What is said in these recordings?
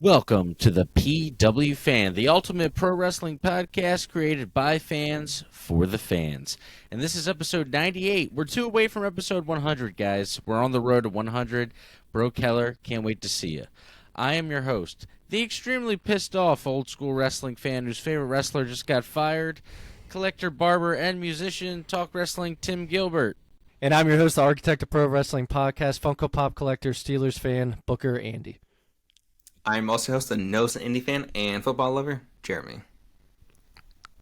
Welcome to the PW Fan, the ultimate pro wrestling podcast created by fans for the fans. And this is episode 98. We're two away from episode 100, guys. We're on the road to 100. Bro Keller, can't wait to see you. I am your host, the extremely pissed off old school wrestling fan whose favorite wrestler just got fired, collector, barber, and musician, Talk Wrestling, Tim Gilbert. And I'm your host, the architect of pro wrestling podcast, Funko Pop collector, Steelers fan, Booker Andy. I'm also host of Nose and Indie fan and football lover, Jeremy.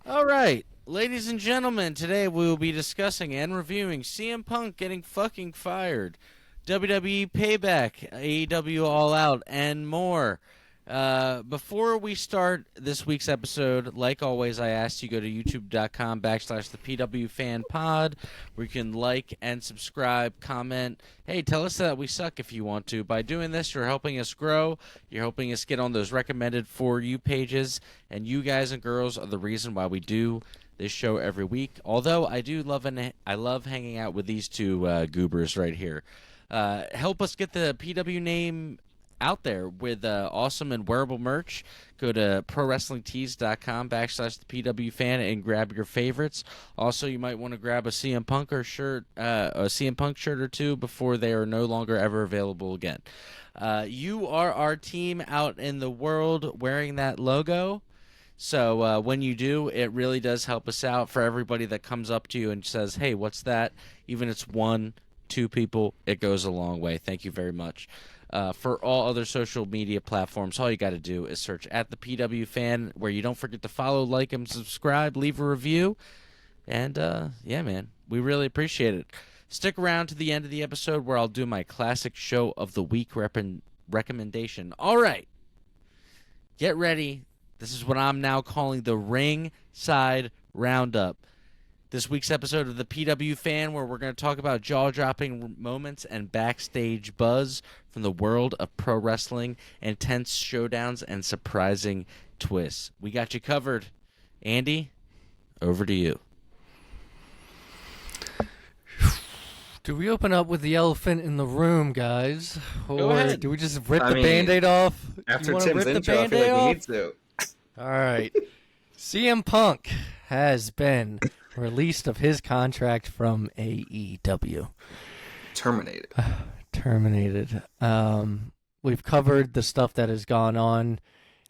All right, ladies and gentlemen, today we will be discussing and reviewing CM Punk getting fucking fired, WWE Payback, AEW All Out, and more. Before we start this week's episode, like always, I asked you go to youtube.com/the PWFanPod, where you can like and subscribe, comment. Hey, tell us that we suck if you want to. By doing this, you're helping us grow. You're helping us get on those recommended for you pages, and you guys and girls are the reason why we do this show every week. Although I love hanging out with these two goobers right here. Help us get the PW name out there with awesome and wearable merch. Go to prowrestlingtees.com/the PW Fan and grab your favorites. Also, you might want to grab a CM Punk shirt or two before they are no longer ever available again. You are our team out in the world wearing that logo. So when you do, it really does help us out. For everybody that comes up to you and says, hey, what's that? Even if it's 1-2 people, it goes a long way. Thank you very much. For all other social media platforms, all you got to do is search at the PW Fan, where you don't forget to follow, like, and subscribe, leave a review. And, yeah, man, we really appreciate it. Stick around to the end of the episode where I'll do my classic show of the week recommendation. All right. Get ready. This is what I'm now calling the Ringside Roundup. This week's episode of the PW Fan, where we're going to talk about jaw-dropping moments and backstage buzz from the world of pro wrestling, intense showdowns, and surprising twists. We got you covered. Andy, over to you. Do we open up with the elephant in the room, guys? Go ahead. Do we just rip the Band-Aid off? After you Tim's rip intro, the I feel Band-Aid like we off? need to. All right. CM Punk has been released of his contract from AEW. Terminated. We've covered the stuff that has gone on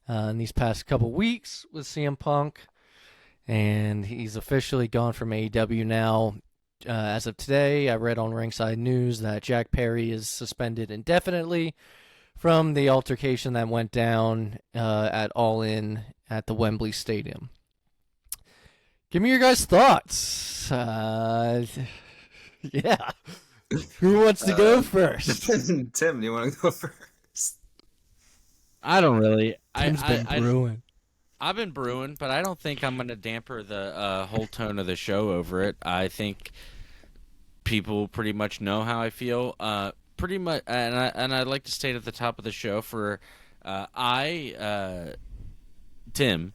in these past couple weeks with CM Punk, and he's officially gone from AEW now. As of today, I read on Ringside News that Jack Perry is suspended indefinitely from the altercation that went down at All In at the Wembley Stadium. Give me your guys' thoughts. Yeah. Who wants to go first? Tim, do you want to go first? I don't really. Tim's been brewing. I've been brewing, but I don't think I'm going to damper the whole tone of the show over it. I think people pretty much know how I feel. Pretty much, and I'd like to state at the top of the show Tim,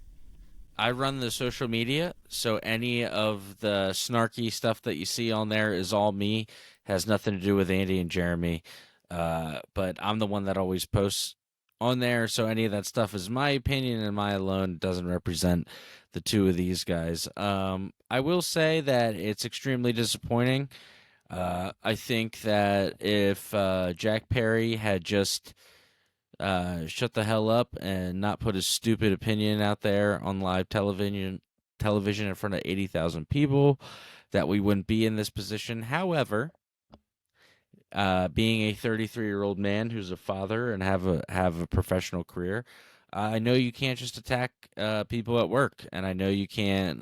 I run the social media, so any of the snarky stuff that you see on there is all me. Has nothing to do with Andy and Jeremy. But I'm the one that always posts on there, so any of that stuff is my opinion and my alone. It doesn't represent the two of these guys. I will say that it's extremely disappointing. I think that if Jack Perry had just shut the hell up and not put his stupid opinion out there on live television in front of 80,000 people, that we wouldn't be in this position. However, being a 33-year-old man who's a father and have a professional career, I know you can't just attack people at work, and I know you can't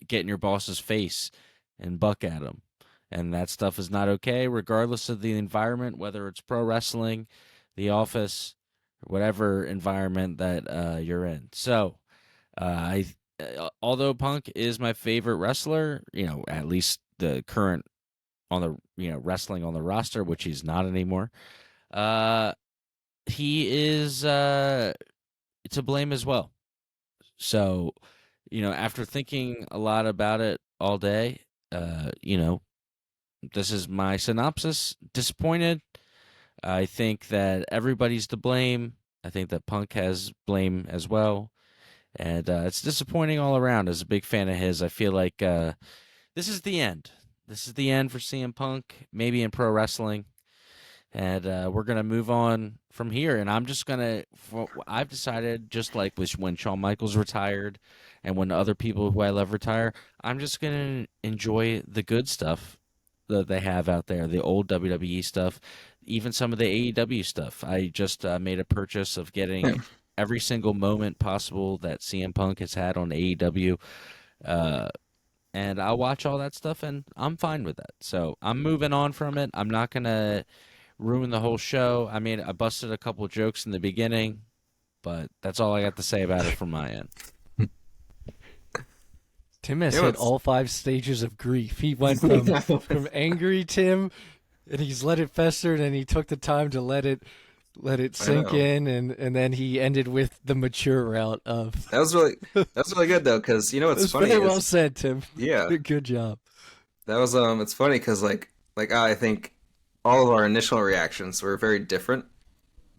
get in your boss's face and buck at them, and that stuff is not okay, regardless of the environment, whether it's pro wrestling, the office, whatever environment that you're in. So, although Punk is my favorite wrestler, at least the current on the wrestling on the roster, which he's not anymore, he is to blame as well. So, after thinking a lot about it all day, this is my synopsis. Disappointed. I think that everybody's to blame. I think that Punk has blame as well. And it's disappointing all around. As a big fan of his, I feel like this is the end. This is the end for CM Punk, maybe in pro wrestling. And we're going to move on from here. And I'm just going to, I've decided, just like when Shawn Michaels retired and when other people who I love retire, I'm just going to enjoy the good stuff that they have out there, the old WWE stuff, even some of the AEW stuff. I just made a purchase of getting every single moment possible that CM Punk has had on AEW. And I'll watch all that stuff, and I'm fine with that. So I'm moving on from it. I'm not going to ruin the whole show. I mean, I busted a couple jokes in the beginning, but that's all I got to say about it from my end. Tim has hit all 5 stages of grief. He went from angry Tim, and he's let it fester, and then he took the time to let it sink in, and then he ended with the mature route of. That was really good though, because you know what's funny. Very well said, Tim. Yeah, good job. That was it's funny because like I think all of our initial reactions were very different,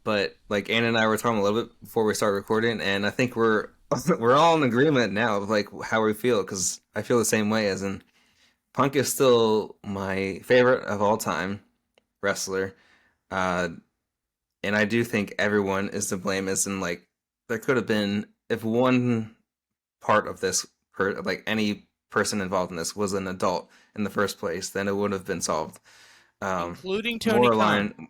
but like Anna and I were talking a little bit before we started recording, and I think we're all in agreement now of like how we feel, because I feel the same way. As in, Punk is still my favorite of all time wrestler, and I do think everyone is to blame. As in, like, there could have been, if one part of this, like any person involved in this was an adult in the first place, then it would have been solved. Including Tony Khan.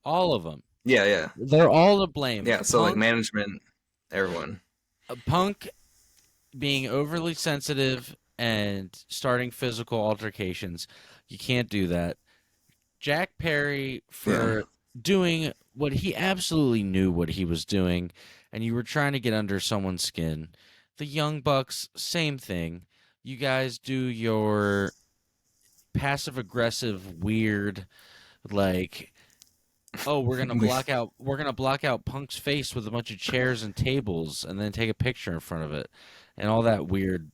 All of them. Yeah. They're all to blame. Yeah, so Punk, like management, everyone. Punk being overly sensitive and starting physical altercations. You can't do that. Jack Perry for doing what he absolutely knew what he was doing, and you were trying to get under someone's skin. The Young Bucks, same thing. You guys do your passive-aggressive, weird, like, oh, we're gonna block out Punk's face with a bunch of chairs and tables, and then take a picture in front of it, and all that weird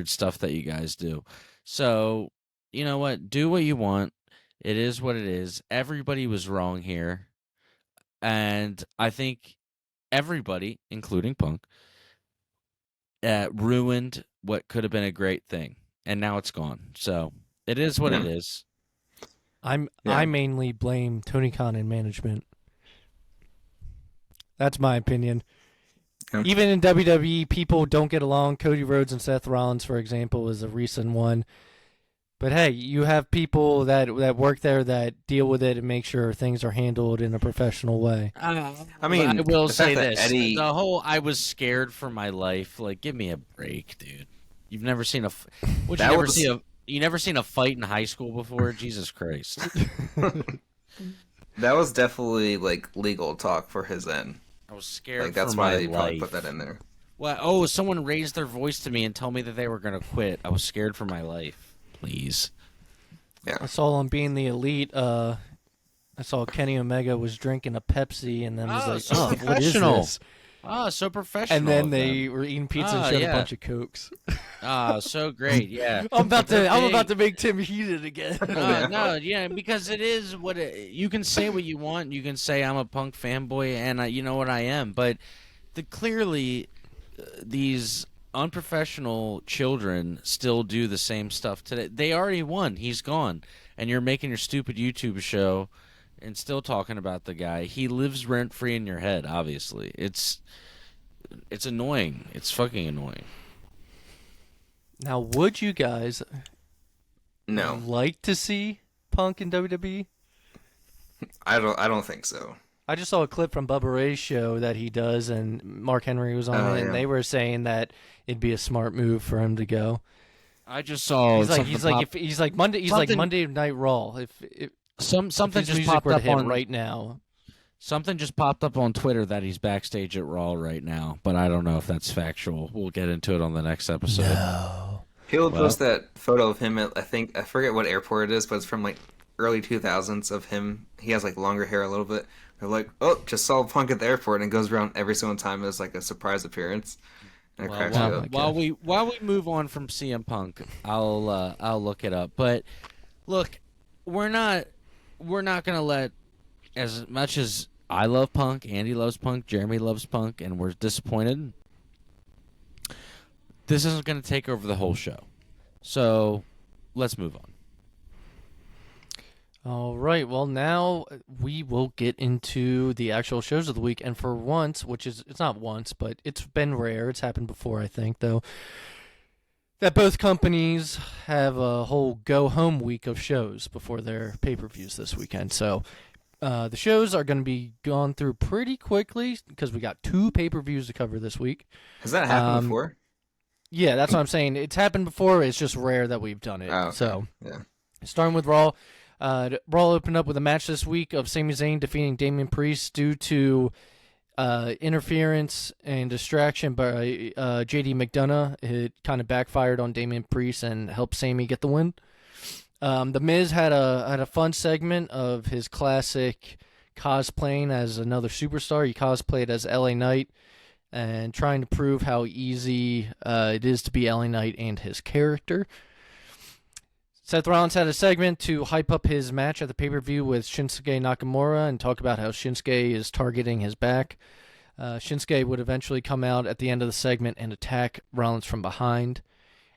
stuff that you guys do. So, you know what? Do what you want. It is what it is. Everybody was wrong here, and I think everybody, including Punk, ruined what could have been a great thing, and now it's gone. So it is what it is. I mainly blame Tony Khan and management. That's my opinion. Yeah. Even in WWE, people don't get along. Cody Rhodes and Seth Rollins, for example, is a recent one. But hey, you have people that work there that deal with it and make sure things are handled in a professional way. I mean, I will say this: Eddie... the whole "I was scared for my life." Like, give me a break, dude. You've never seen you never seen a fight in high school before? Jesus Christ. That was definitely like legal talk for his end. I was scared. Like, that's why they probably put that in there. Well, oh, someone raised their voice to me and told me that they were going to quit. I was scared for my life. Please. Yeah. I saw on Being the Elite. I saw Kenny Omega was drinking a Pepsi, and then was like, so "Oh, what is this?" So professional. And then they were eating pizza and showed a bunch of Cokes. So great, yeah. I'm about to make Tim heated again. Because it is what you can say what you want. You can say I'm a Punk fanboy, and you know what I am. But clearly, these unprofessional children still do the same stuff today. They already won. He's gone, and you're making your stupid YouTube show and still talking about the guy. He lives rent free in your head. Obviously, it's annoying. It's fucking annoying. Now, would you guys like to see Punk in WWE? I don't think so. I just saw a clip from Bubba Ray's show that he does, and Mark Henry was on it, and they were saying that it'd be a smart move for him to go. I just saw he's like Monday Night Raw. If something just popped up on right now. Something just popped up on Twitter that he's backstage at Raw right now, but I don't know if that's factual. We'll get into it on the next episode. No. He'll post that photo of him at, I forget what airport it is, but it's from like early 2000s of him. He has like longer hair a little bit. They're like, oh, just saw Punk at the airport, and it goes around every single time as like a surprise appearance. And while we move on from CM Punk, I'll look it up. But look, we're not gonna let, as much as I love Punk, Andy loves Punk, Jeremy loves Punk, and we're disappointed. This isn't going to take over the whole show. So let's move on. All right. Well, now we will get into the actual shows of the week. And for once, it's not once, but it's been rare. It's happened before, I think, though, that both companies have a whole go-home week of shows before their pay-per-views this weekend. So the shows are going to be gone through pretty quickly because we got 2 pay-per-views to cover this week. Has that happened before? Yeah, that's what I'm saying. It's happened before. It's just rare that we've done it. Oh, okay. So, yeah. Starting with Raw. Raw opened up with a match this week of Sami Zayn defeating Damian Priest due to interference and distraction by JD McDonough. It kind of backfired on Damian Priest and helped Sami get the win. The Miz had a fun segment of his classic cosplaying as another superstar. He cosplayed as LA Knight and trying to prove how easy it is to be LA Knight and his character. Seth Rollins had a segment to hype up his match at the pay-per-view with Shinsuke Nakamura and talk about how Shinsuke is targeting his back. Shinsuke would eventually come out at the end of the segment and attack Rollins from behind.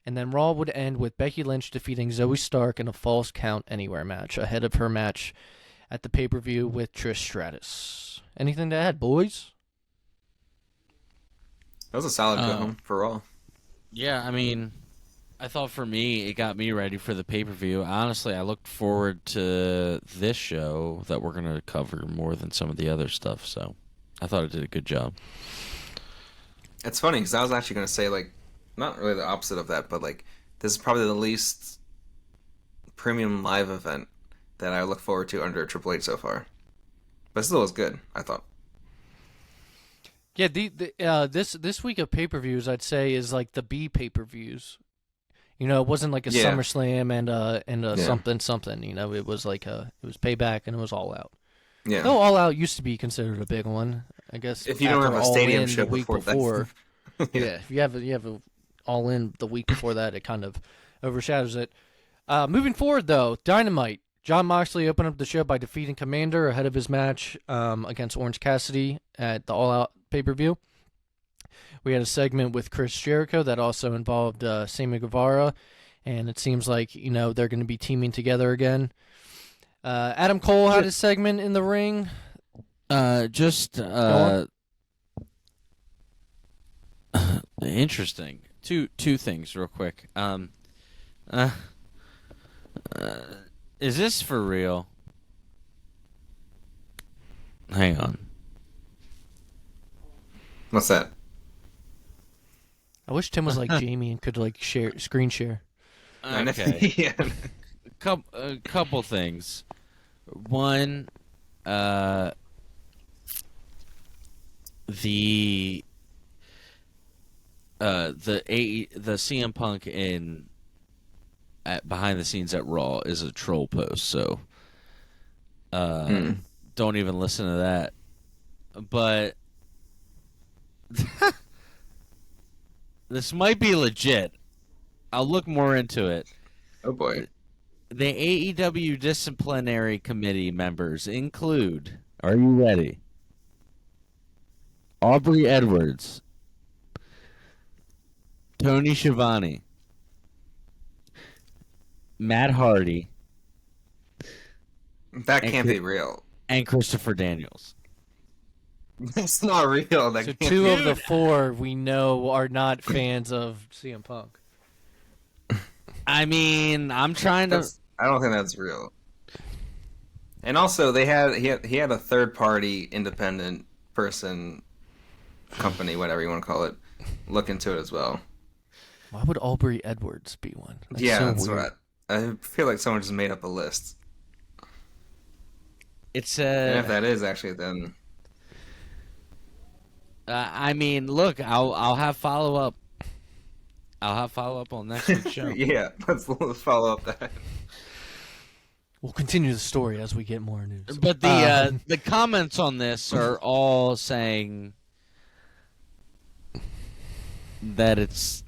And then Raw would end with Becky Lynch defeating Zoe Stark in a Falls Count Anywhere match ahead of her match at the pay-per-view with Trish Stratus. Anything to add, boys? That was a solid go home for Raw. Yeah, I mean, I thought for me, it got me ready for the pay-per-view. Honestly, I looked forward to this show that we're going to cover more than some of the other stuff, so I thought it did a good job. It's funny, because I was actually going to say, like, not really the opposite of that, but, like, this is probably the least premium live event that I look forward to under Triple H so far. But still was good, I thought. Yeah, this week of pay-per-views, I'd say, is like the B pay-per-views. You know, it wasn't like a SummerSlam and a something. You know, it was like it was Payback and it was All Out. Yeah. No, All Out used to be considered a big one, I guess. If you don't have a stadium show the week before, yeah, if you have a All In the week before that, it kind of overshadows it. Moving forward, though, Dynamite. Jon Moxley opened up the show by defeating Commander ahead of his match against Orange Cassidy at the All Out pay-per-view. We had a segment with Chris Jericho that also involved Sammy Guevara, and it seems like, you know, they're going to be teaming together again. Adam Cole had a segment in the ring. Interesting. Two things real quick. Is this for real? Hang on. What's that? I wish Tim was like Jamie and could like screen share. Okay. Yeah. Couple things. One, the CM Punk behind the scenes at Raw is a troll post, so don't even listen to that. But this might be legit. I'll look more into it. Oh boy. The AEW disciplinary committee members include, are you ready? Aubrey Edwards, Tony Schiavone, Matt Hardy. That can't be real. And Christopher Daniels. That's not real. That So can't two be. of the four we know are not fans of CM Punk. I mean, I'm trying to. I don't think that's real. And also, he had a third party independent person, company, whatever you want to call it, look into it as well. Why would Aubrey Edwards be one? That's what I feel like someone just made up a list. It's and if that is actually, then I mean, look, I'll have follow up. I'll have follow up on next week's show. Yeah, let's follow up that. We'll continue the story as we get more news. But the comments on this are all saying that it's.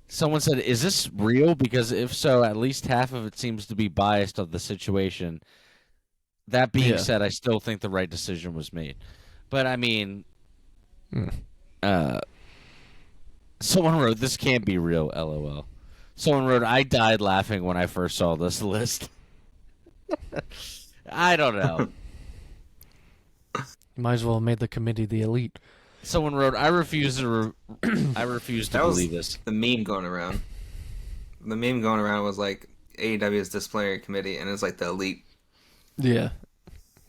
Someone said, "Is this real?" Because if so, at least half of it seems to be biased of the situation. That being Yeah. said, I still think the right decision was made. But I mean, someone wrote, "This can't be real." LOL. Someone wrote, "I died laughing when I first saw this list." I don't know. You might as well have made the committee the elite. Someone wrote, "I refuse to. I refuse to That was believe this." the meme going around. The meme going around was like AEW's disciplinary committee, and it's like the elite. Yeah.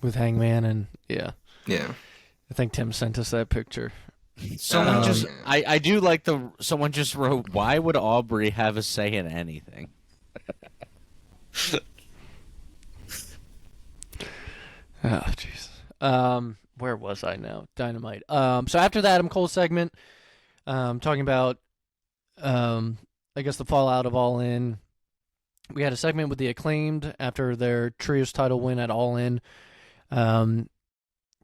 With Hangman and Yeah. I think Tim sent us that picture. Someone just, yeah. I do like someone just wrote, "Why would Aubrey have a say in anything?" Oh, jeez. Where was I now? Dynamite. So after the Adam Cole segment, talking about, I guess the fallout of All In, we had a segment with the Acclaimed after their Trios title win at All In.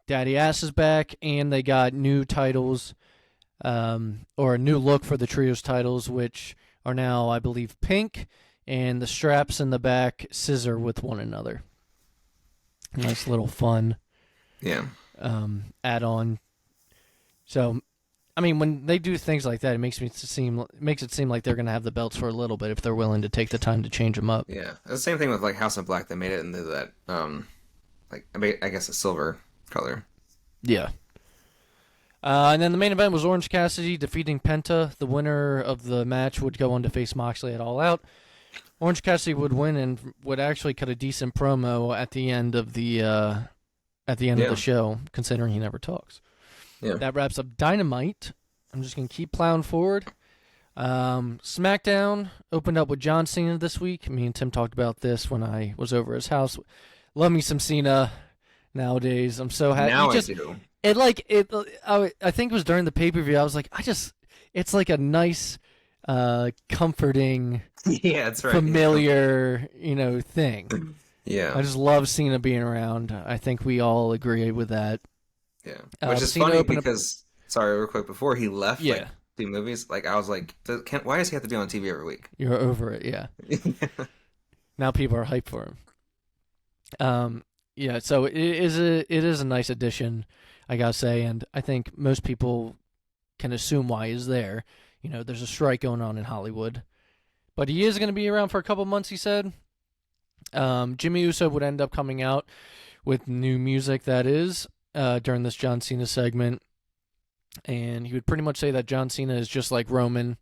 Daddy Ass is back, and they got new titles, or a new look for the Trios titles, which are now, I believe, pink, and the straps in the back scissor with one another. Nice little fun add-on. So, I mean, when they do things like that, it makes it seem like they're going to have the belts for a little bit if they're willing to take the time to change them up. Yeah, the same thing with like House of Black. They made it into that, I guess a silver color. Yeah. And then the main event was Orange Cassidy defeating Penta. The winner of the match would go on to face Moxley at All Out. Orange Cassidy would win and would actually cut a decent promo at the end of the of the show, considering he never talks. Yeah. That wraps up Dynamite. I'm just gonna keep plowing forward. Smackdown opened up with John Cena this week. Me and Tim talked about this when I was over his house. Love me some Cena nowadays. I'm so happy. Now I do. I think it was during the pay-per-view. I was like, it's like a nice, comforting, Yeah, that's right. familiar, thing. Yeah. I just love Cena being around. I think we all agree with that. Yeah. Which is Cena funny opened up- because, sorry, real quick, before he left, Yeah. two movies, I was like, why does he have to be on TV every week? You're over it, yeah. Now people are hyped for him. Yeah, so it is a nice addition, I gotta say, and I think most people can assume why he's there. There's a strike going on in Hollywood, but he is going to be around for a couple months, he said. Jimmy Uso would end up coming out with new music, that is, during this John Cena segment, and he would pretty much say that John Cena is just like Roman,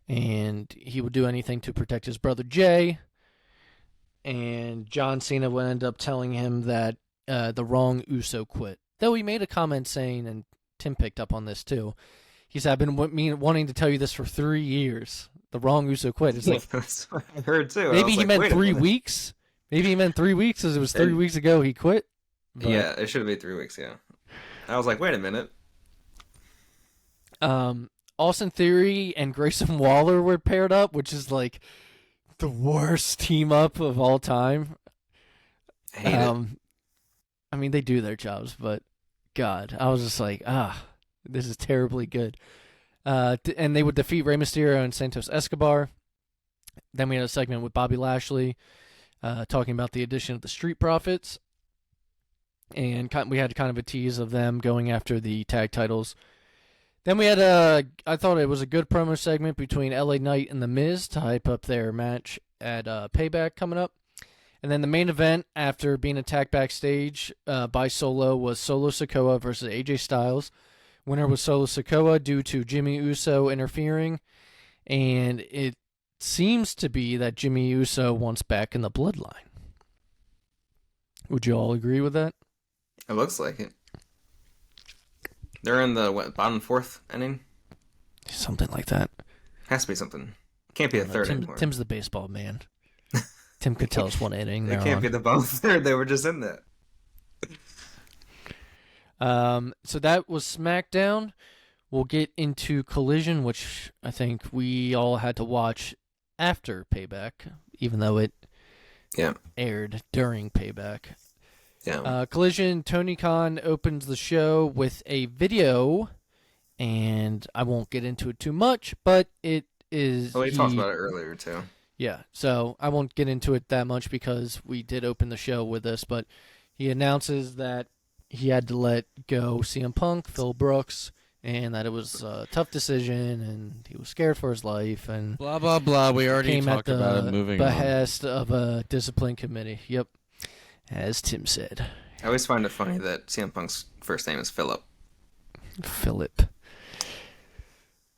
and he would do anything to protect his brother Jay. And John Cena would end up telling him that the wrong Uso quit. Though he made a comment saying, and Tim picked up on this too, he said, "I've been wanting to tell you this for 3 years. The wrong Uso quit." It's like, That's what I heard too. maybe he meant 3 weeks. Maybe he meant 3 weeks, as it was 3 weeks ago he quit. But, yeah, it should have been 3 weeks. Yeah, I was like, wait a minute. Austin Theory and Grayson Waller were paired up, which is like the worst team up of all time. Hate it. I mean, they do their jobs, but God, I was just like, this is terribly good. And they would defeat Rey Mysterio and Santos Escobar. Then we had a segment with Bobby Lashley talking about the addition of the Street Profits. And we had kind of a tease of them going after the tag titles. Then we had I thought it was a good promo segment between LA Knight and The Miz to hype up their match at Payback coming up. And then the main event, after being attacked backstage by Solo, was Solo Sikoa versus AJ Styles. Winner was Solo Sikoa due to Jimmy Uso interfering. And it seems to be that Jimmy Uso wants back in the bloodline. Would you all agree with that? It looks like it. They're in the bottom fourth inning. Something like that. Has to be something. Can't be a third anymore. Tim's the baseball man. Tim could tell us what inning It they're can't on. be the bottom third. They were just in that. So that was SmackDown. We'll get into Collision, which I think we all had to watch after Payback, even though it aired during Payback. Yeah. Collision, Tony Khan opens the show with a video, and I won't get into it too much, but it is... Oh, we talked about it earlier, too. Yeah, so I won't get into it that much because we did open the show with this, but he announces that he had to let go CM Punk, Phil Brooks, and that it was a tough decision, and he was scared for his life, and blah blah blah. We already came at talked about it. the Moving on. behest of a discipline committee. Yep, as Tim said. I always find it funny that CM Punk's first name is Philip. Philip.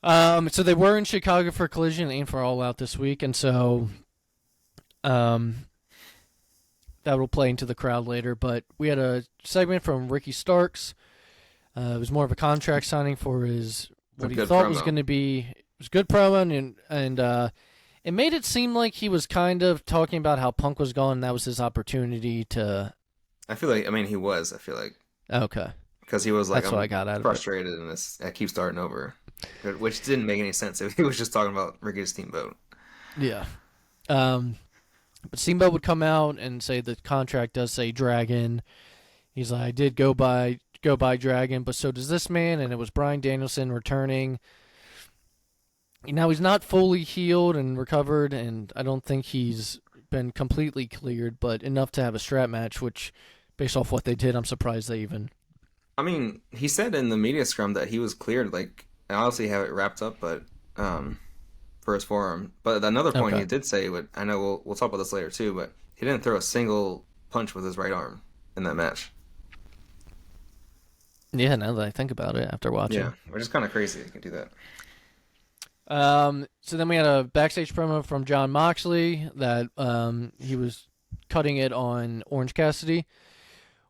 So they were in Chicago for Collision and for All Out this week, and so that will play into the crowd later. But we had a segment from Ricky Starks. It was more of a contract signing for what he thought was going to be. It was good promo, and it made it seem like he was kind of talking about how Punk was gone, and that was his opportunity to. I feel like, he was. I feel like. Okay. Because he was like, that's what I got out of it. Frustrated, and I keep starting over, which didn't make any sense if he was just talking about Ricky Steamboat. Yeah. But Steamboat would come out and say the contract does say Dragon. He's like, I did go by Dragon, but so does this man, and it was Bryan Danielson returning. Now he's not fully healed and recovered, and I don't think he's been completely cleared, but enough to have a strap match, which, based off what they did, I'm surprised they even... he said in the media scrum that he was cleared, I obviously have it wrapped up, but for his forearm. But another point he did say, I know we'll talk about this later too, but he didn't throw a single punch with his right arm in that match. Yeah, now that I think about it after watching. Yeah, which is kind of crazy he can do that. So then we had a backstage promo from Jon Moxley that he was cutting it on Orange Cassidy.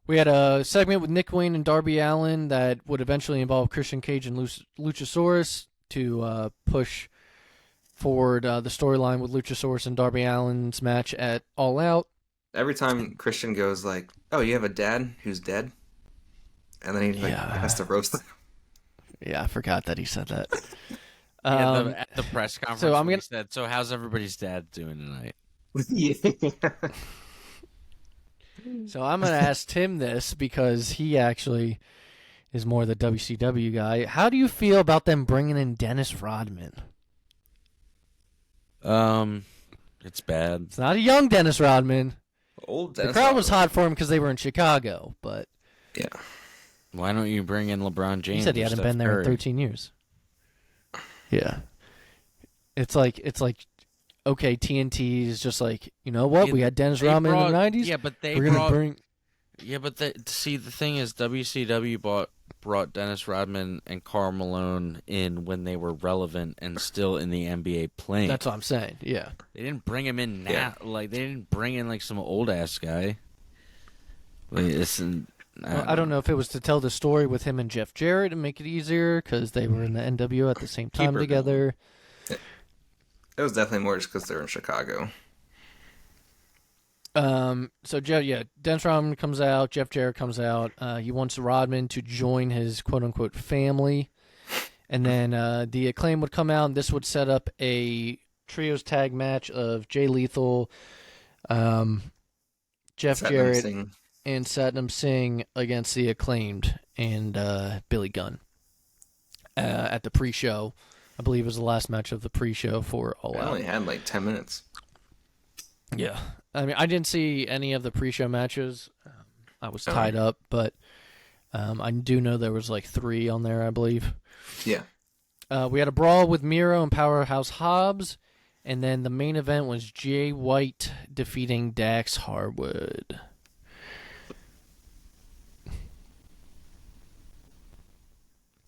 We had a segment with Nick Wayne and Darby Allin that would eventually involve Christian Cage and Luchasaurus to push forward the storyline with Luchasaurus and Darby Allin's match at All Out. Every time Christian goes like, "Oh, you have a dad who's dead," and then he has to roast them. Yeah, I forgot that he said that. At the press conference, so he said, "So how's everybody's dad doing tonight?" So I'm going to ask Tim this because he actually is more the WCW guy. How do you feel about them bringing in Dennis Rodman? It's bad. It's not a young Dennis Rodman. Old Dennis. The crowd was hot for him because they were in Chicago, but yeah. Why don't you bring in LeBron James? He said he hadn't been there in 13 years. Yeah, it's like okay, TNT is just like, you know what? We had Dennis Rodman in the 90s. Yeah, but see, the thing is, WCW brought Dennis Rodman and Karl Malone in when they were relevant and still in the NBA playing. That's what I'm saying. Yeah, they didn't bring him in now. Yeah. They didn't bring in some old ass guy. I don't know if it was to tell the story with him and Jeff Jarrett and make it easier because they were in the NWO at the same time together. It was definitely more just because they're in Chicago. So Dennis Rodman comes out. Jeff Jarrett comes out. He wants Rodman to join his quote unquote family, and then the Acclaim would come out, and this would set up a trios tag match of Jay Lethal, Jeff Jarrett, and Satnam Singh against the Acclaimed and Billy Gunn at the pre-show. I believe it was the last match of the pre-show for All Out. I only had 10 minutes. Yeah. I mean, I didn't see any of the pre-show matches. I was tied up, but I do know there was 3 on there, I believe. Yeah. We had a brawl with Miro and Powerhouse Hobbs, and then the main event was Jay White defeating Dax Harwood.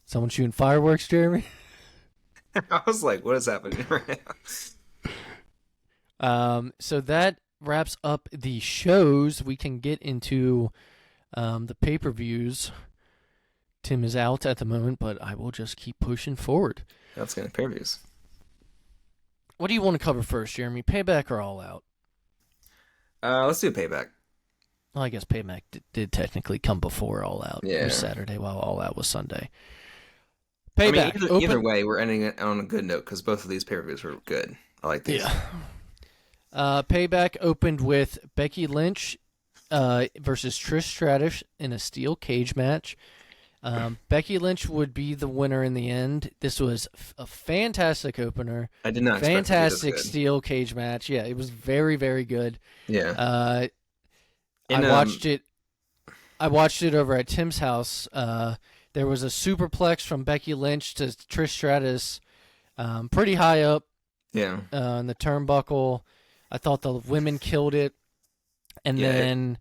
Someone shooting fireworks, Jeremy? I was like, what is happening right now? So that wraps up the shows. We can get into the pay-per-views. Tim is out at the moment, but I will just keep pushing forward. That's going to pay-per-views. What do you want to cover first, Jeremy? Payback or All Out? Let's do Payback. Well, I guess Payback did technically come before All Out. Yeah. It was Saturday while All Out was Sunday. Payback. Either way, we're ending it on a good note because both of these pay-per-views were good. I like these. Yeah. Payback opened with Becky Lynch versus Trish Stratus in a steel cage match. Becky Lynch would be the winner in the end. This was a fantastic opener. I did not expect fantastic steel cage match. Yeah, it was very, very good. Yeah. I watched it I watched it over at Tim's house. There was a superplex from Becky Lynch to Trish Stratus, pretty high up Yeah. in the turnbuckle. I thought the women killed it. And then,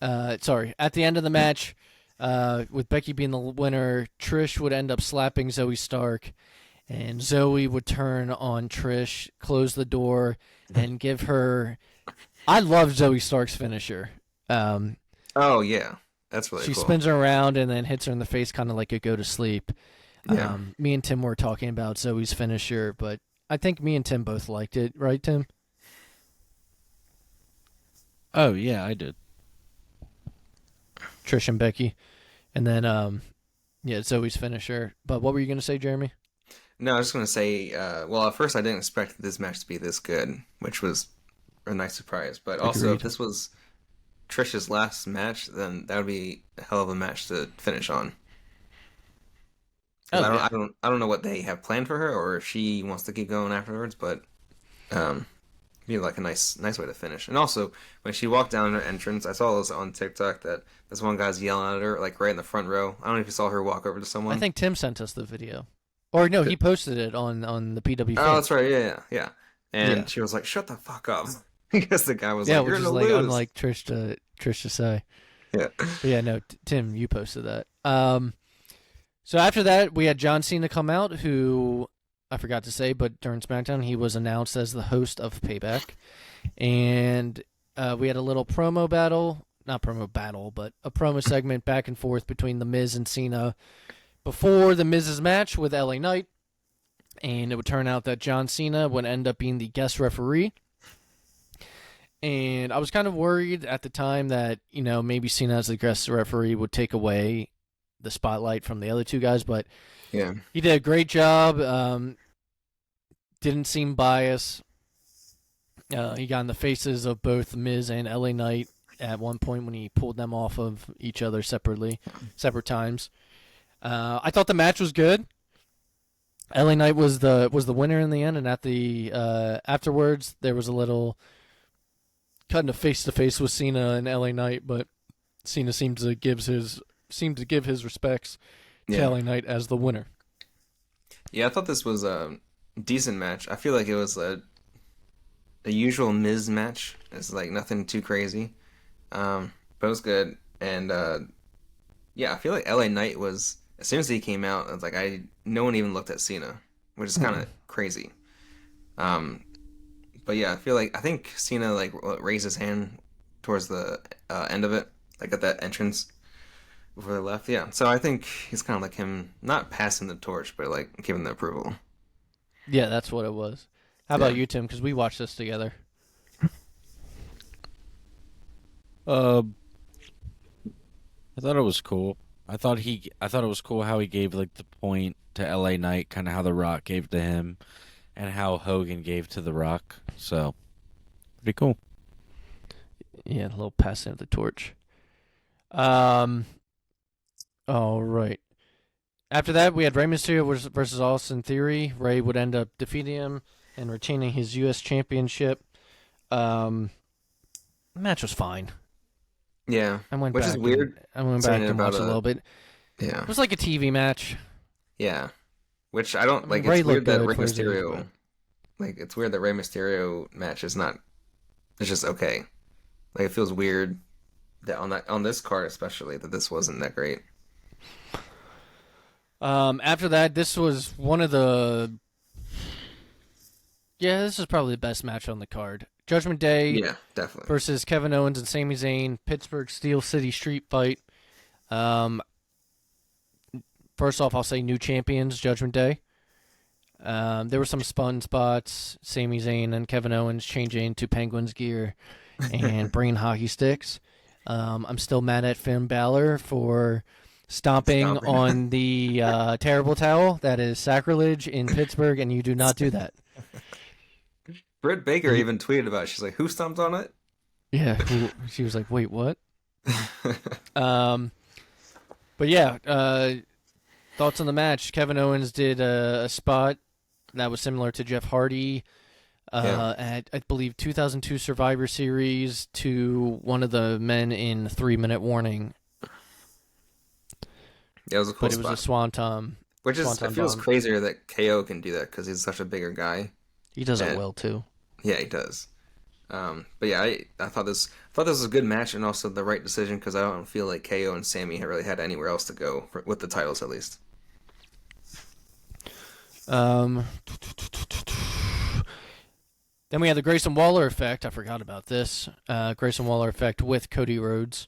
at the end of the match, with Becky being the winner, Trish would end up slapping Zoe Stark, and Zoe would turn on Trish, close the door, and give her. I love Zoe Stark's finisher. Oh yeah, that's really she cool. spins her around and then hits her in the face, kind of like a go to sleep. Yeah. Me and Tim were talking about Zoe's finisher, but I think me and Tim both liked it, right, Tim? Oh yeah, I did. Trish and Becky, and then Zoe's finisher. But what were you gonna say, Jeremy? No, I was just gonna say. Well, at first I didn't expect this match to be this good, which was a nice surprise. But also, if this was Trish's last match, then that would be a hell of a match to finish on. Oh, I don't know what they have planned for her, or if she wants to keep going afterwards. But be like a nice way to finish. And also, when she walked down her entrance, I saw this on TikTok that this one guy's yelling at her like right in the front row. I don't know if you saw her walk over to someone. I think Tim sent us the video, or no, he posted it on the PW. Oh, that's right. Yeah. And she was like, "Shut the fuck up." Because the guy was like, which "You're is gonna like lose." unlike Trish to say. Yeah. But yeah, no, Tim, you posted that. So after that, we had John Cena come out, who I forgot to say, but during SmackDown, he was announced as the host of Payback, and we had a little promo battle. Not promo battle, but a promo segment back and forth between The Miz and Cena before The Miz's match with LA Knight. And it would turn out that John Cena would end up being the guest referee. And I was kind of worried at the time that, maybe Cena as the guest referee would take away the spotlight from the other two guys. But Yeah. he did a great job. Didn't seem biased. He got in the faces of both Miz and LA Knight at one point when he pulled them off of each other separate times. I thought the match was good. LA Knight was the winner in the end, and at the afterwards there was a little kind of face to face with Cena and LA Knight, but Cena seemed to give his respects to LA Knight as the winner. Yeah, I thought this was a decent match. I feel like it was a usual Miz match. It's like nothing too crazy, but it was good. And I feel like LA Knight was, as soon as he came out, it's like no one even looked at Cena, which is kind of crazy. But yeah, I think Cena like raised his hand towards the end of it, like at that entrance before they left. Yeah, so I think he's kind of like him, not passing the torch, but like giving the approval. Yeah, that's what it was. How about you, Tim? Because we watched this together. I thought it was cool. I thought it was cool how he gave like the point to LA Knight, kind of how The Rock gave to him, and how Hogan gave to The Rock. So, pretty cool. Yeah, a little passing of the torch. All right. After that, we had Rey Mysterio versus Austin Theory. Rey would end up defeating him and retaining his U.S. Championship. The match was fine. Yeah, which is weird. I went back and watched a little bit. Yeah, it was like a TV match. Yeah, which I don't like. Ray It's weird that good Rey for his age, Mysterio, like it's weird that Rey Mysterio match is not. It's just okay. Like it feels weird that on this card especially that this wasn't that great. After that, this was one of the. Yeah, this is probably the best match on the card. Judgment Day, Yeah, definitely. versus Kevin Owens and Sami Zayn, Pittsburgh Steel City Street Fight. First off, I'll say new champions, Judgment Day. There were some spun spots, Sami Zayn and Kevin Owens changing into Penguins gear and bringing hockey sticks. I'm still mad at Finn Balor for stomping on the terrible towel. That is sacrilege in Pittsburgh, and you do not do that. Britt Baker even tweeted about it. She's like, "Who stomped on it?" Yeah, she was like, "Wait, what?" But yeah, thoughts on the match. Kevin Owens did a spot that was similar to Jeff Hardy. at, I believe, 2002 Survivor Series to one of the men in 3-Minute Warning. Yeah, it was a cool But it spot. was a Swanton. Which is, Swanton it feels bomb. crazier that KO can do that because he's such a bigger guy. He does it And- well too. Yeah, he does. But yeah, I thought this was a good match and also the right decision because I don't feel like KO and Sammy really had anywhere else to go with the titles at least. Then we had the Grayson Waller effect. I forgot about this. Grayson Waller effect with Cody Rhodes.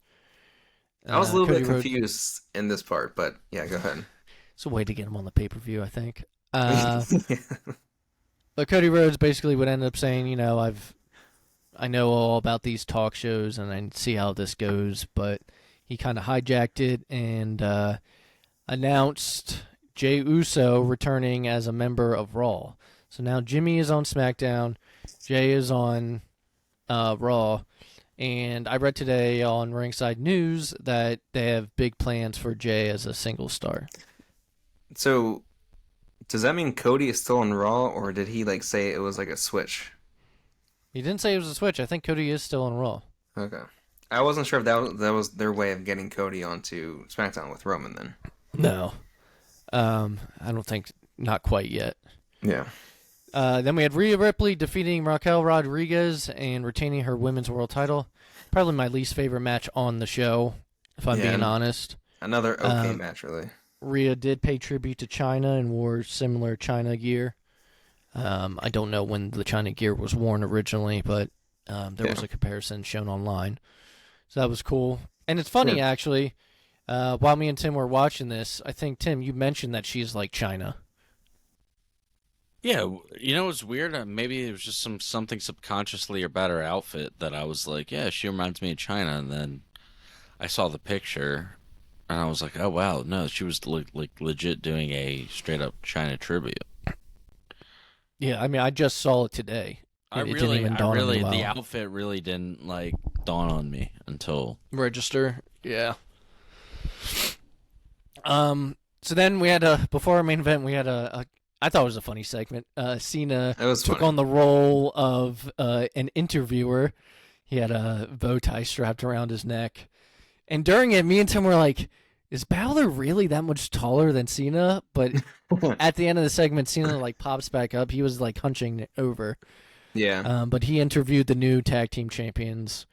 I was a little Cody bit Rhodes- confused in this part, but yeah, go ahead. It's a way to get him on the pay-per-view, I think. But Cody Rhodes basically would end up saying, you know, I know all about these talk shows and I see how this goes, but he kind of hijacked it and announced Jey Uso returning as a member of Raw. So now Jimmy is on SmackDown, Jey is on Raw, and I read today on Ringside News that they have big plans for Jey as a single star. So, does that mean Cody is still on Raw, or did he like say it was like a switch? He didn't say it was a switch. I think Cody is still on Raw. Okay, I wasn't sure if that was their way of getting Cody onto SmackDown with Roman. Then, No. I don't think, not quite yet. yeah, Then we had Rhea Ripley defeating Raquel Rodriguez and retaining her women's world title. Probably my least favorite match on the show, if I'm Yeah. being honest. another okay match, really. Rhea did pay tribute to China and wore similar China gear. I don't know when the China gear was worn originally, but there was a comparison shown online. So that was cool. And it's funny, actually, while me and Tim were watching this, I think, Tim, you mentioned that she's like China. Yeah, you know what's weird? Maybe it was just something subconsciously about her outfit that I was like, yeah, she reminds me of China. And then I saw the picture, and I was like, oh wow, no, she was like legit doing a straight up China tribute. Yeah, I mean, I just saw it today. I It really, didn't even dawn on me the well. outfit really didn't like dawn on me until Register. Yeah. So then we had before our main event, we had I thought it was a funny segment. Cena It was took funny. on the role of an interviewer. He had a bow tie strapped around his neck. And during it, me and Tim were like, is Balor really that much taller than Cena? But at the end of the segment, Cena like pops back up. He was like hunching over. Yeah. But he interviewed the new tag team champions,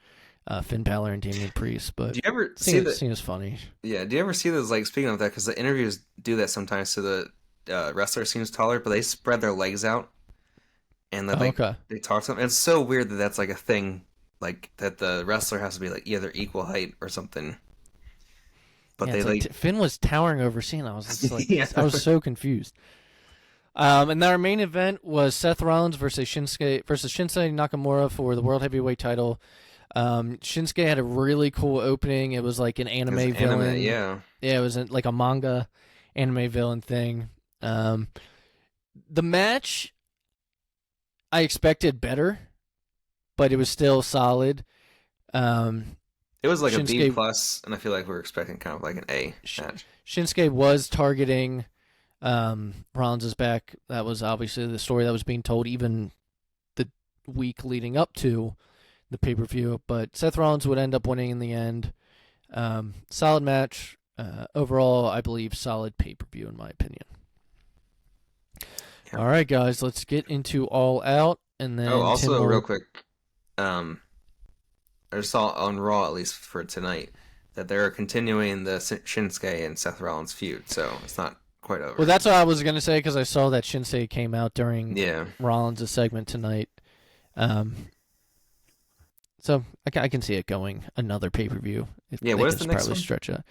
Finn Balor and Damian Priest. But Do you ever see that? Cena's funny. Yeah. Do you ever see those? Like, speaking of that, because the interviews do that sometimes to the wrestler seems taller, but they spread their legs out and then Okay. they talk to them. It's so weird that that's like a thing, like that the wrestler has to be like either equal height or something. But Yeah, they it's like, Finn was towering over Cena. I was just like, Yeah. I was so confused. And then our main event was Seth Rollins versus Shinsuke Nakamura for the World Heavyweight title. Shinsuke had a really cool opening. It was like an anime villain. yeah. Yeah, it was like a manga anime villain thing. The match I expected better, but it was still solid. It was like a B Shinsuke- plus, and I feel like we were expecting kind of like an A Sh- match. Shinsuke was targeting Rollins' back. That was obviously the story that was being told even the week leading up to the pay-per-view. But Seth Rollins would end up winning in the end. Solid match. Overall, I believe solid pay-per-view in my opinion. Yeah. All right, guys, let's get into All Out. And then Oh, also Tim will- real quick, I just saw on Raw at least for tonight that they're continuing the Shinsuke and Seth Rollins feud, so it's not quite over. Well, that's what I was going to say because I saw that Shinsuke came out during yeah. Rollins' segment tonight. So I can see it going another pay-per-view. Yeah, They what is can the next probably one? stretch it.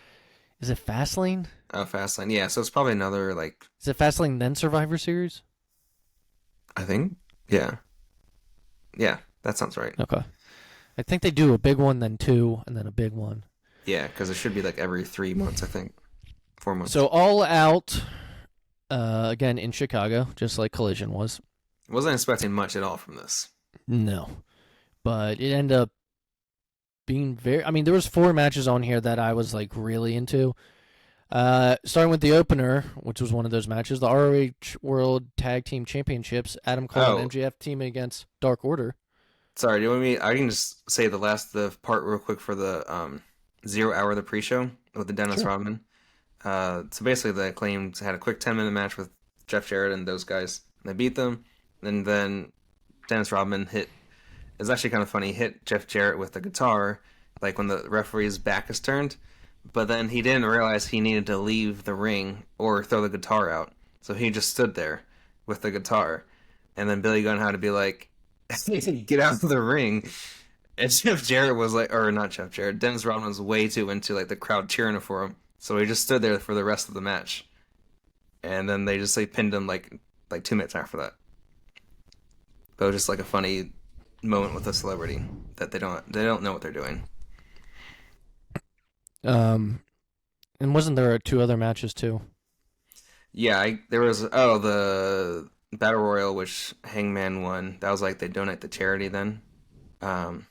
Is it Fastlane? Oh, Fastlane. Yeah, so it's probably another like Is it Fastlane then Survivor Series? I think. Yeah. Yeah, that sounds right. Okay. I think they do a big one, then two, and then a big one. Yeah, because it should be like every 3 months, I think. 4 months. So All Out, again in Chicago, just like Collision was. Wasn't expecting much at all from this. No. But it ended up being very... I mean, there was 4 matches on here that I was like really into. Starting with the opener, which was one of those matches, the ROH World Tag Team Championships, Adam Cole and MJF teaming against Dark Order. Sorry, do you want me? I can just say the part real quick for the 0 hour of the pre-show with the Dennis Rodman. So basically, the Acclaimed had a quick 10-minute match with Jeff Jarrett and those guys. They beat them, and then Dennis Rodman hit. It's actually kind of funny. He hit Jeff Jarrett with the guitar, like when the referee's back is turned. But then he didn't realize he needed to leave the ring or throw the guitar out. So he just stood there with the guitar. And then Billy Gunn had to be like, get out of the ring. And Jeff Jarrett was like, or not Jeff Jarrett, Dennis Rodman was way too into like the crowd cheering for him. So he just stood there for the rest of the match. And then they just pinned him like 2 minutes after that. But it was just like a funny moment with a celebrity that they don't know what they're doing. And wasn't there 2 other matches too? Yeah, there was the Battle Royal, which Hangman won. That was like they donate to charity then. It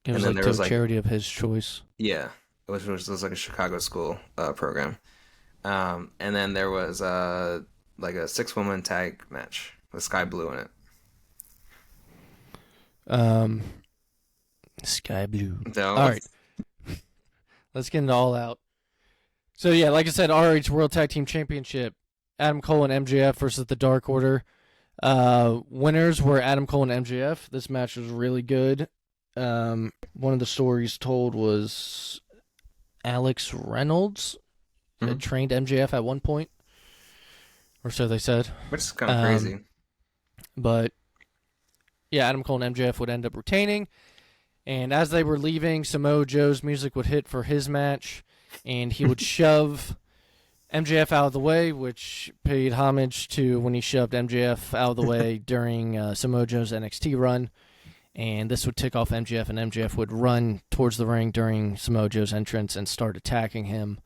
was like to a charity of his choice. Yeah, which was like a Chicago school program. And then there was like a 6-woman tag match with Sky Blue in it. Sky Blue. No. All right. Let's get into All Out. So, yeah, like I said, ROH World Tag Team Championship, Adam Cole and MJF versus the Dark Order. Winners were Adam Cole and MJF. This match was really good. One of the stories told was Alex Reynolds had trained MJF at one point, or so they said. Which is kind of crazy. But, yeah, Adam Cole and MJF would end up retaining. And as they were leaving, Samoa Joe's music would hit for his match, and he would shove MJF out of the way, which paid homage to when he shoved MJF out of the way during Samoa Joe's NXT run. And this would tick off MJF, and MJF would run towards the ring during Samoa Joe's entrance and start attacking him.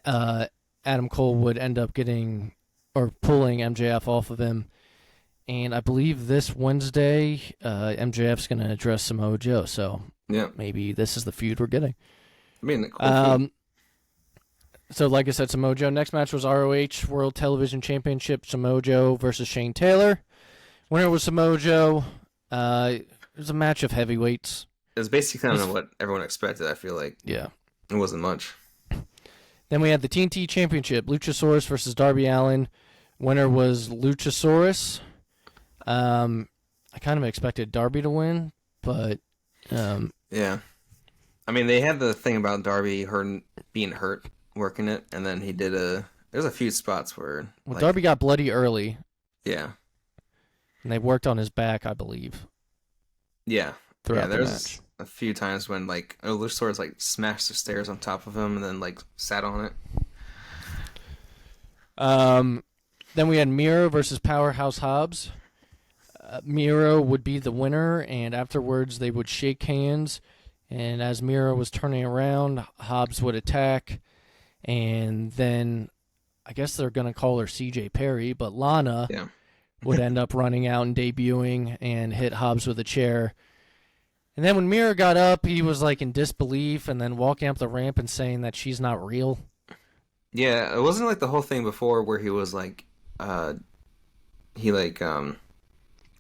Adam Cole would end up pulling MJF off of him. And I believe this Wednesday, MJF's going to address Samoa Joe. So maybe this is the feud we're getting. I mean, cool so like I said, Samoa Joe. Next match was ROH World Television Championship, Samoa Joe versus Shane Taylor. Winner was Samoa Joe. It was a match of heavyweights. It was basically kind of what everyone expected, I feel like. Yeah. It wasn't much. Then we had the TNT Championship, Luchasaurus versus Darby Allin. Winner was Luchasaurus. I kind of expected Darby to win, but yeah. I mean, they had the thing about Darby being hurt working it, and then he did there's a few spots where Darby got bloody early. Yeah. And they worked on his back, I believe. Yeah. Throughout the there's match. a few times when Luchasaurus smashed the stairs on top of him and then sat on it. Then we had Miro versus Powerhouse Hobbs. Miro would be the winner, and afterwards they would shake hands. And as Miro was turning around, Hobbs would attack. And then I guess they're going to call her CJ Perry, but Lana would end up running out and debuting and hit Hobbs with a chair. And then when Miro got up, he was in disbelief and then walking up the ramp and saying that she's not real. Yeah, it wasn't the whole thing before where he was I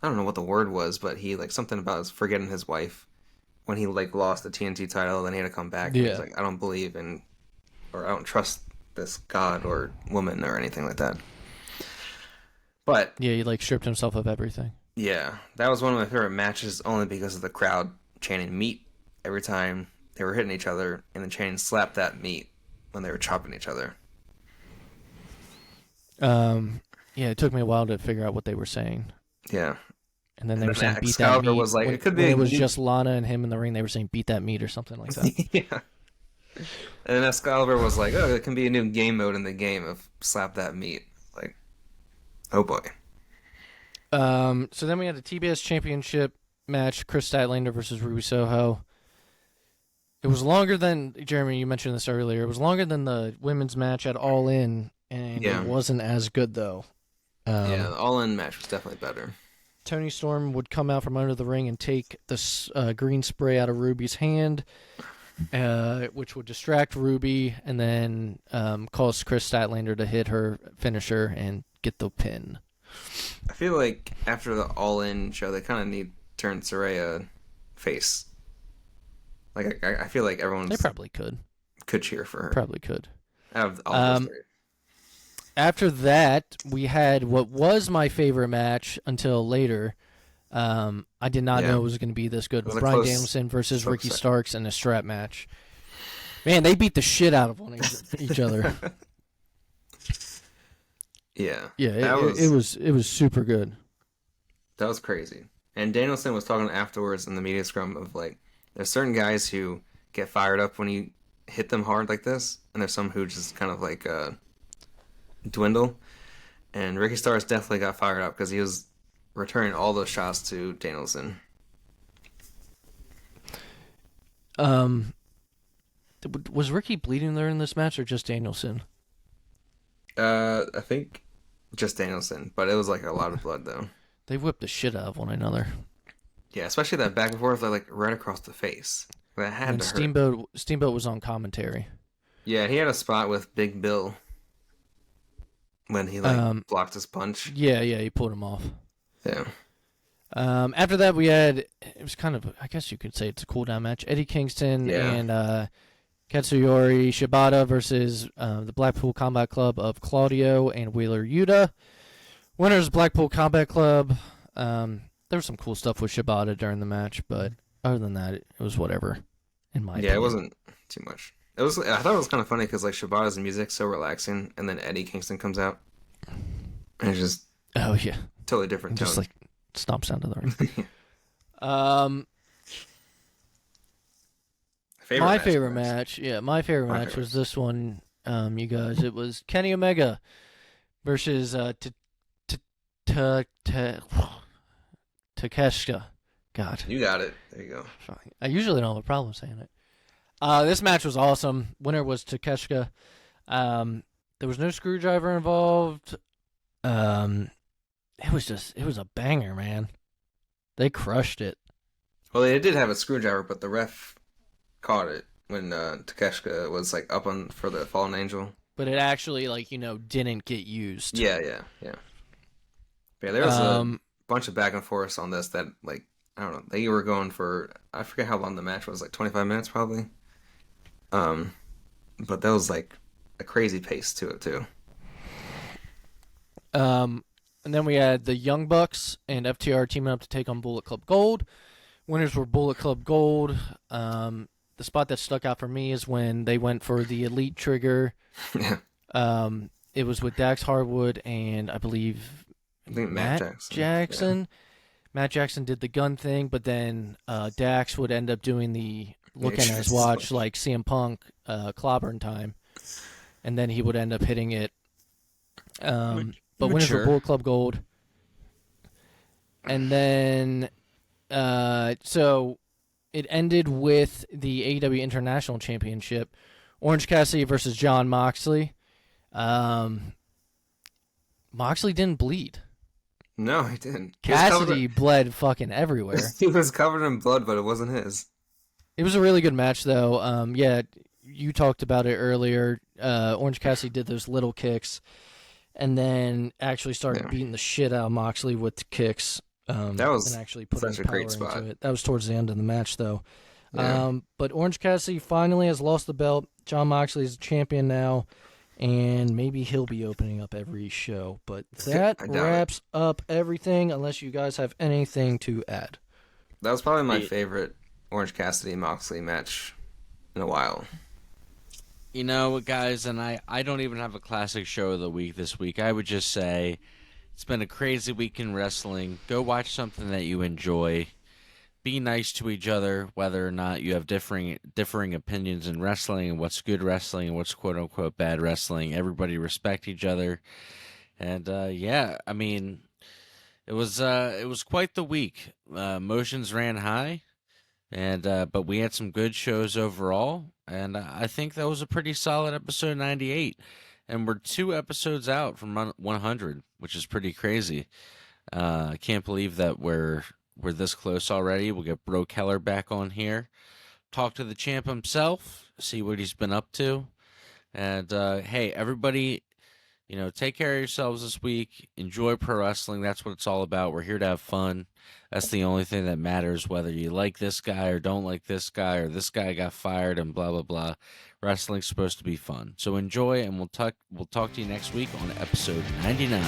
don't know what the word was, but he something about forgetting his wife when he lost the TNT title, then he had to come back. Yeah. And he's I don't believe in, or I don't trust this god or woman or anything like that. But yeah, he stripped himself of everything. Yeah, that was one of my favorite matches only because of the crowd chanting meat every time they were hitting each other, and the chanting slapped that meat when they were chopping each other. Yeah, it took me a while to figure out what they were saying. Yeah. And then they were saying beat that meat. Was it could be it was just Lana and him in the ring, they were saying beat that meat or something like that. Yeah. And then Excalibur was it can be a new game mode in the game of slap that meat. Oh boy. So then we had the TBS Championship match, Chris Statlander versus Ruby Soho. It was longer than, Jeremy, you mentioned this earlier, it was longer than the women's match at All In, and it wasn't as good though. The All In match was definitely better. Tony Storm would come out from under the ring and take the green spray out of Ruby's hand. which would distract Ruby and then cause Chris Statlander to hit her finisher and get the pin. I feel like after the All In show, they kind of need to turn Saraya face. Like I feel like everyone They probably could cheer for her. Probably could. Out of all those three. After that, we had what was my favorite match until later. I did not know it was going to be this good. But Bryan Danielson versus Ricky Starks in a strap match. Man, they beat the shit out of each other. Yeah. Yeah, it was super good. That was crazy. And Danielson was talking afterwards in the media scrum of like, there's certain guys who get fired up when you hit them hard like this, and there's some who just kind of like dwindle. And Ricky Starks definitely got fired up because he was returning all those shots to Danielson. Was Ricky bleeding there in this match or just Danielson? I think just Danielson, but it was like a lot of blood though. They whipped the shit out of one another. Yeah, especially that back and forth, like right across the face. That had to hurt. Steamboat was on commentary. Yeah, he had a spot with Big Bill when he blocked his punch. Yeah, he pulled him off. Yeah. After that, we had, it was kind of, I guess you could say it's a cool down match. Eddie Kingston and Katsuyori Shibata versus the Blackpool Combat Club of Claudio and Wheeler Yuta. Winners Blackpool Combat Club. There was some cool stuff with Shibata during the match, but other than that, it was whatever. In my opinion. It wasn't too much. I thought it was kind of funny because like Shibata's music so relaxing, and then Eddie Kingston comes out, and it's just totally different tone. Just like stomps down to the ring. My favorite match was this one, you guys. It was Kenny Omega versus Takeshita. God. You got it. There you go. I usually don't have a problem saying it. This match was awesome. Winner was Takeshita. There was no screwdriver involved. It was a banger, man. They crushed it. Well, they did have a screwdriver, but the ref caught it when Takeshita was like up on for the Fallen Angel. But it actually didn't get used. Yeah. Yeah, there was a bunch of back and forth on this that like I don't know. They were going for I forget how long the match was, like 25 minutes probably. But that was like a crazy pace to it too. And then we had the Young Bucks and FTR teaming up to take on Bullet Club Gold. Winners were Bullet Club Gold. The spot that stuck out for me is when they went for the Elite Trigger. Yeah. It was with Dax Harwood and I think Matt Jackson. Yeah. Matt Jackson did the gun thing, but then Dax would end up doing the looking at his watch like CM Punk clobbering time, and then he would end up hitting it. But winners were Bullet Club Gold. And then, so it ended with the AEW International Championship. Orange Cassidy versus Jon Moxley. Moxley didn't bleed. No, he didn't. Cassidy bled fucking everywhere. He was covered in blood, but it wasn't his. It was a really good match, though. Yeah, you talked about it earlier. Orange Cassidy did those little kicks, and then actually started beating the shit out of Moxley with the kicks. That was and actually put such a great spot. Into it. That was towards the end of the match, though. Yeah. But Orange Cassidy finally has lost the belt. Jon Moxley is champion now, and maybe he'll be opening up every show. But that wraps up everything, unless you guys have anything to add. That was probably my favorite Orange Cassidy Moxley match in a while. You know, guys, and I don't even have a classic show of the week this week. I would just say it's been a crazy week in wrestling. Go watch something that you enjoy. Be nice to each other, whether or not you have differing opinions in wrestling and what's good wrestling and what's quote unquote bad wrestling. Everybody respect each other, and I mean, it was quite the week. Emotions ran high, and but we had some good shows overall, and I think that was a pretty solid episode 98, and we're 2 episodes out from 100, which is pretty crazy. I can't believe that we're this close already. We'll get Bro Keller back on here, talk to the champ himself, see what he's been up to. And hey, everybody, take care of yourselves this week. Enjoy pro wrestling. That's what it's all about. We're here to have fun. That's the only thing that matters, whether you like this guy or don't like this guy, or this guy got fired and blah, blah, blah. Wrestling's supposed to be fun. So enjoy, and we'll talk to you next week on episode 99.